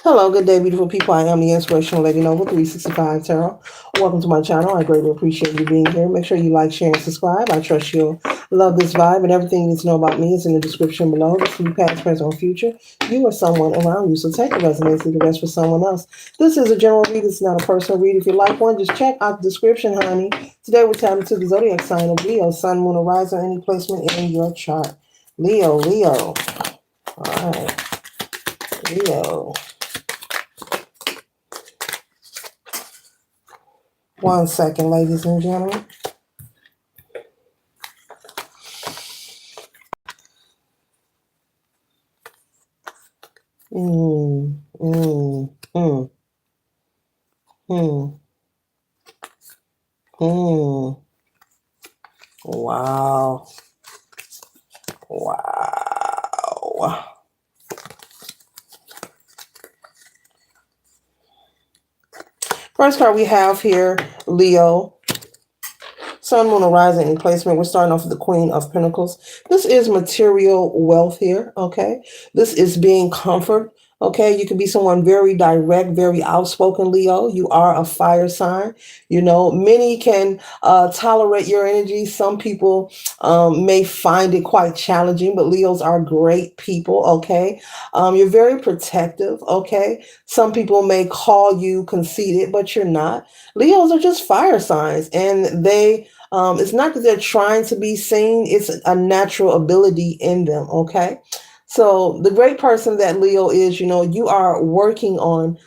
Hello, good day, beautiful people. I am the Inspirational Lady Noble 365 Tarot. Welcome to my channel. I greatly appreciate you being here. Make sure you like, share, and subscribe. I trust you'll love this vibe, and everything you need to know about me is in the description below. This can be past, present, or future. You or someone around you. So take the resonance, leave the rest for someone else. This is a general read. It's not a personal read. If you like one, just check out the description, honey. Today we're tapping into the zodiac sign of Leo, Sun, Moon, or Rise, or any placement in your chart. Leo, Leo. All right, Leo. One second, ladies and gentlemen. Mm, mm, mm, mm, mm. Wow. Wow. First card we have here, Leo. Sun, Moon, Rising in placement. We're starting off with the Queen of Pentacles. This is material wealth here, okay? This is being comfort, okay? You can be someone very direct, very outspoken, Leo. You are a fire sign. You know, many can tolerate your energy. Some people may find it quite challenging, but Leos are great people, okay? You're very protective, okay? Some people may call you conceited, but you're not. Leos are just fire signs, and it's not that they're trying to be seen, it's a natural ability in them, okay? So the great person that Leo is, you are working on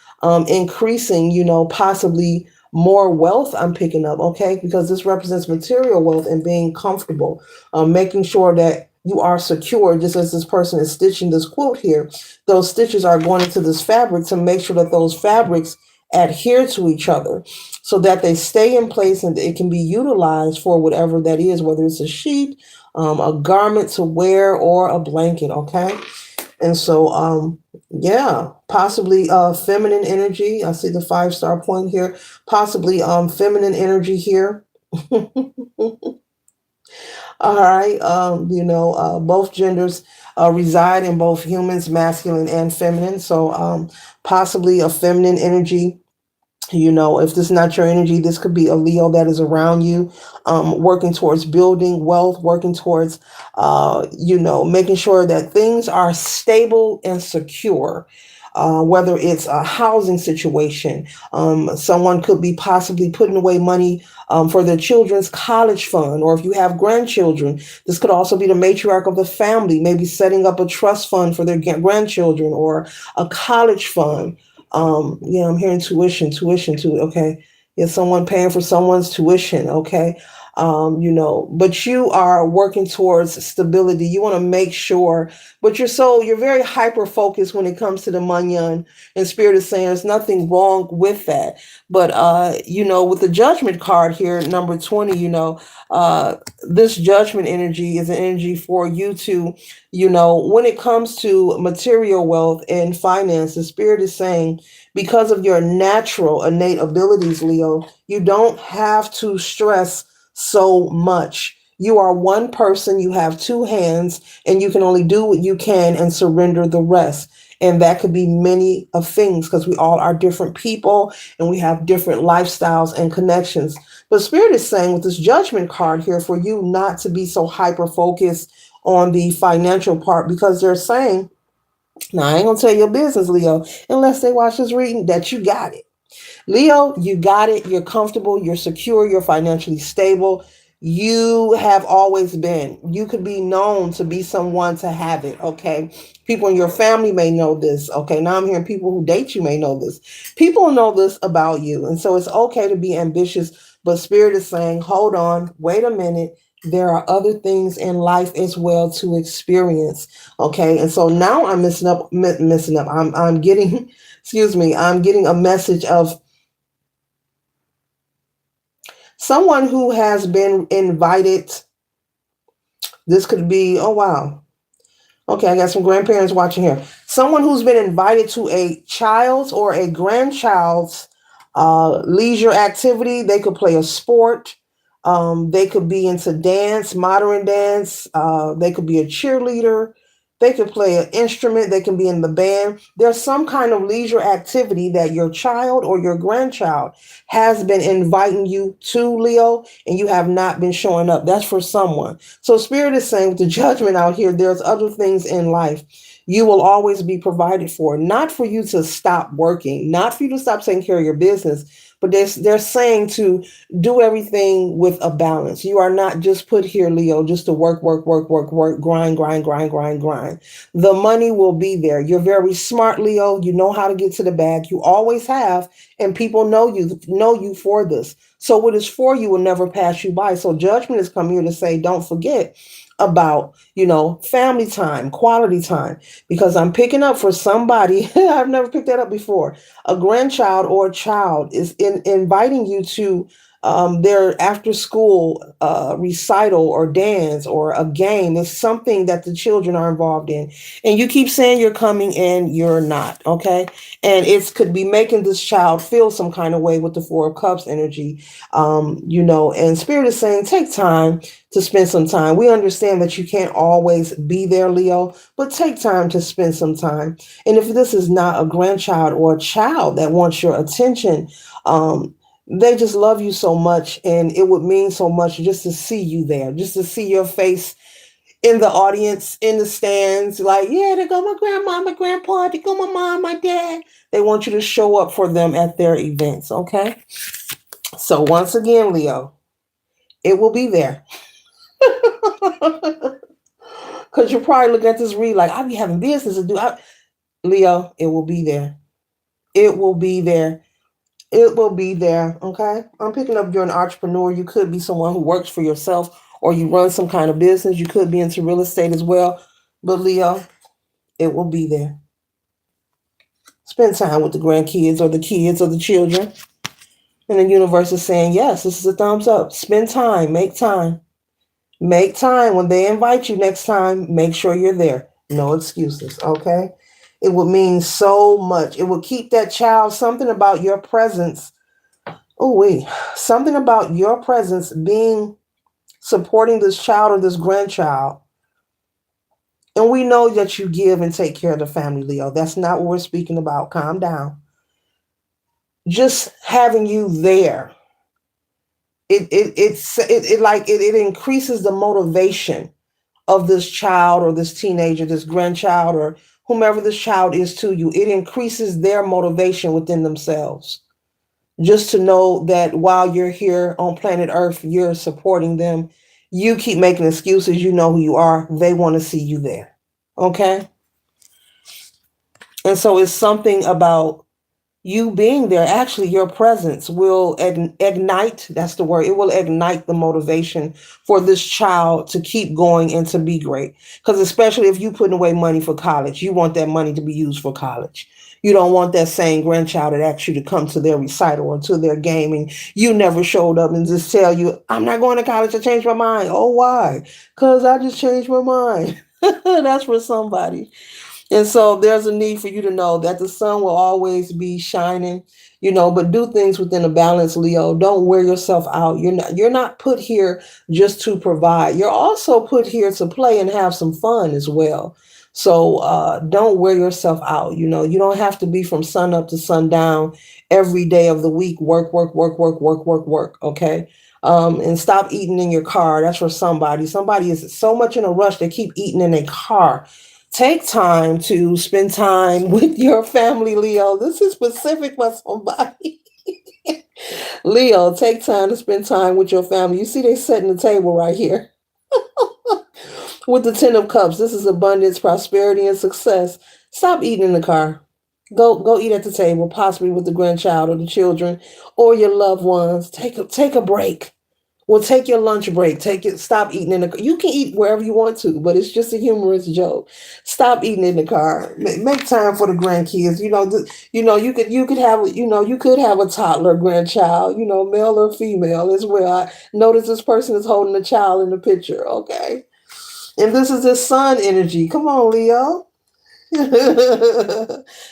increasing, possibly more wealth, I'm picking up, okay? Because this represents material wealth and being comfortable, making sure that you are secure, just as this person is stitching this quilt here. Those stitches are going into this fabric to make sure that those fabrics adhere to each other so that they stay in place and it can be utilized for whatever that is, whether it's a sheet, a garment to wear, or a blanket, okay? And so, yeah, possibly feminine energy. I see the 5-star point here. Possibly feminine energy here. All right. Both genders reside in both humans, masculine and feminine. So possibly a feminine energy. If this is not your energy, this could be a Leo that is around you, working towards building wealth, working towards, making sure that things are stable and secure. Whether it's a housing situation, someone could be possibly putting away money for their children's college fund, or if you have grandchildren, this could also be the matriarch of the family, maybe setting up a trust fund for their grandchildren or a college fund. Yeah, I'm hearing tuition, okay. Yeah, someone paying for someone's tuition, okay. But you are working towards stability. You want to make sure, but you're very hyper focused when it comes to the manyan, and spirit is saying there's nothing wrong with that. But with the judgment card here, number 20, this judgment energy is an energy for you to, when it comes to material wealth and finance, the spirit is saying, because of your natural innate abilities, Leo, you don't have to stress so much. You are one person, you have two hands, and you can only do what you can and surrender the rest. And that could be many of things, because we all are different people and we have different lifestyles and connections. But Spirit is saying with this judgment card here for you not to be so hyper focused on the financial part, because they're saying, now I ain't gonna tell your business, Leo, unless they watch this reading, that you got it. Leo, you got it. You're comfortable. You're secure. You're financially stable. You have always been. You could be known to be someone to have it. Okay. People in your family may know this. Okay. Now I'm hearing people who date you may know this. People know this about you. And so it's okay to be ambitious. But Spirit is saying, hold on, wait a minute. There are other things in life as well to experience. Okay. And so now I'm messing up. I'm getting, excuse me, I'm getting a message of someone who has been invited. This could be, oh, wow. Okay, I got some grandparents watching here. Someone who's been invited to a child's or a grandchild's leisure activity. They could play a sport. They could be into dance, modern dance. They could be a cheerleader. They can play an instrument, they can be in the band. There's some kind of leisure activity that your child or your grandchild has been inviting you to, Leo, and you have not been showing up. That's for someone. So Spirit is saying with the judgment out here, there's other things in life you will always be provided for. Not for you to stop working, not for you to stop taking care of your business, but they're saying to do everything with a balance. You are not just put here, Leo, just to work, work, work, work, work, grind, grind, grind, grind, grind. The money will be there. You're very smart, Leo. You know how to get to the bag. You always have, and people know you for this. So what is for you will never pass you by. So judgment has come here to say, don't forget about family time, quality time, because I'm picking up for somebody. I've never picked that up before. A grandchild or a child is inviting you to their after school recital or dance or a game. It's something that the children are involved in, and you keep saying you're coming and you're not. Okay, and it could be making this child feel some kind of way with the Four of Cups energy. And Spirit is saying take time to spend some time. We understand that you can't always be there, Leo, but take time to spend some time. And if this is not a grandchild or a child that wants your attention, they just love you so much, and it would mean so much just to see you there, just to see your face in the audience, in the stands. Like, yeah, there go my grandma, my grandpa, there go my mom, my dad. They want you to show up for them at their events, okay? So once again, Leo, it will be there. Because you probably look at this read like, I be having business to do. Leo, it will be there. It will be there. It will be there. Okay. I'm picking up you're an entrepreneur. You could be someone who works for yourself or you run some kind of business. You could be into real estate as well. But Leo, it will be there. Spend time with the grandkids or the kids or the children. And the universe is saying, yes, this is a thumbs up. Spend time. Make time. Make time. When they invite you next time, make sure you're there. No excuses. Okay. It would mean so much. It would keep that child, something about your presence. Oh, wait. Something about your presence being supporting this child or this grandchild. And we know that you give and take care of the family, Leo. That's not what we're speaking about. Calm down. Just having you there, it increases the motivation of this child or this teenager, this grandchild, or whomever this child is to you. It increases their motivation within themselves. Just to know that while you're here on planet Earth, you're supporting them. You keep making excuses. You know who you are. They want to see you there. Okay? And so it's something about you being there. Actually, your presence will ignite. That's the word. It will ignite the motivation for this child to keep going and to be great. Because especially if you putting away money for college, you want that money to be used for college. You don't want that same grandchild that asks you to come to their recital or to their game and you never showed up and just tell you, I'm not going to college. I changed my mind. Oh, why? Because I just changed my mind. That's for somebody. And so there's a need for you to know that the sun will always be shining, but do things within a balance, Leo. Don't wear yourself out. You're not put here just to provide. You're also put here to play and have some fun as well. So don't wear yourself out. You don't have to be from sun up to sundown every day of the week. Work, work, work, work, work, work, work. Okay. And stop eating in your car. That's for somebody. Somebody is so much in a rush they keep eating in a car. Take time to spend time with your family, Leo. This is specific for somebody. Leo, take time to spend time with your family. You see, they setting the table right here with the Ten of Cups. This is abundance, prosperity, and success. Stop eating in the car. Go eat at the table, possibly with the grandchild or the children or your loved ones. Take a break. Well, take your lunch break. Stop eating in the car. You can eat wherever you want to, but it's just a humorous joke. Stop eating in the car. Make time for the grandkids. You could have a toddler grandchild, male or female as well. I notice this person is holding a child in the picture, okay? And this is the sun energy. Come on, Leo.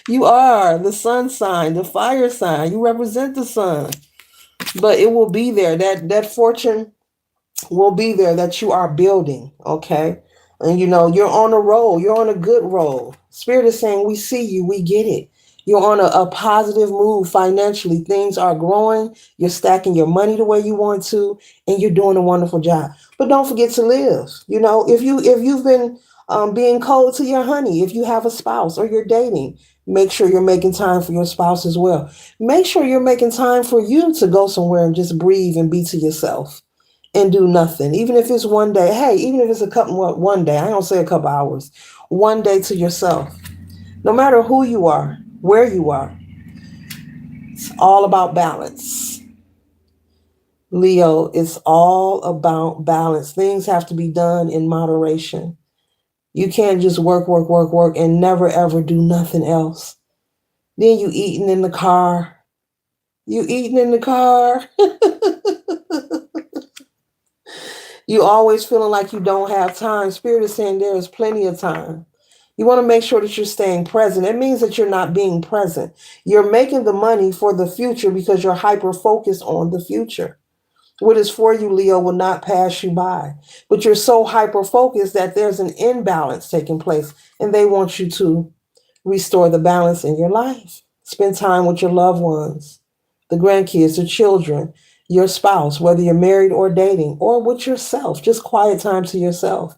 You are the sun sign, the fire sign. You represent the sun. But it will be there. That fortune will be there that you are building. Okay. And you're on a roll. You're on a good roll. Spirit is saying, we see you, we get it. You're on a positive move financially. Things are growing. You're stacking your money the way you want to, and you're doing a wonderful job. But don't forget to live. If you've been being cold to your honey, if you have a spouse or you're dating, make sure you're making time for your spouse as well. Make sure you're making time for you to go somewhere and just breathe and be to yourself and do nothing. Even if it's one day, hey, even if it's a couple, well, one day, I don't say a couple hours, one day to yourself. No matter who you are, where you are, it's all about balance. Leo, it's all about balance. Things have to be done in moderation. You can't just work, work, work, work and never ever do nothing else. Then you eating in the car. You eating in the car. You always feeling like you don't have time. Spirit is saying there is plenty of time. You want to make sure that you're staying present. It means that you're not being present. You're making the money for the future because you're hyper focused on the future. What is for you, Leo, will not pass you by. But you're so hyper focused that there's an imbalance taking place, and they want you to restore the balance in your life. Spend time with your loved ones, the grandkids, the children, your spouse, whether you're married or dating, or with yourself. Just quiet time to yourself.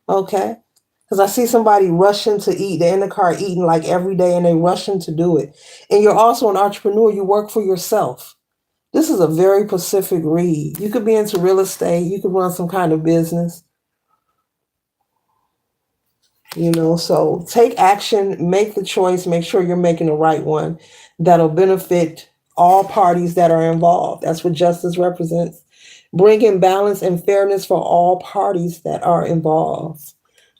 Okay? Because I see somebody rushing to eat. They're in the car eating like every day and they rushing to do it. And you're also an entrepreneur. You work for yourself. This is a very Pacific read. You could be into real estate. You could run some kind of business. So take action, make the choice, make sure you're making the right one that'll benefit all parties that are involved. That's what justice represents. Bringing balance and fairness for all parties that are involved.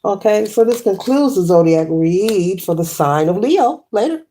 Okay, so this concludes the zodiac read for the sign of Leo. Later.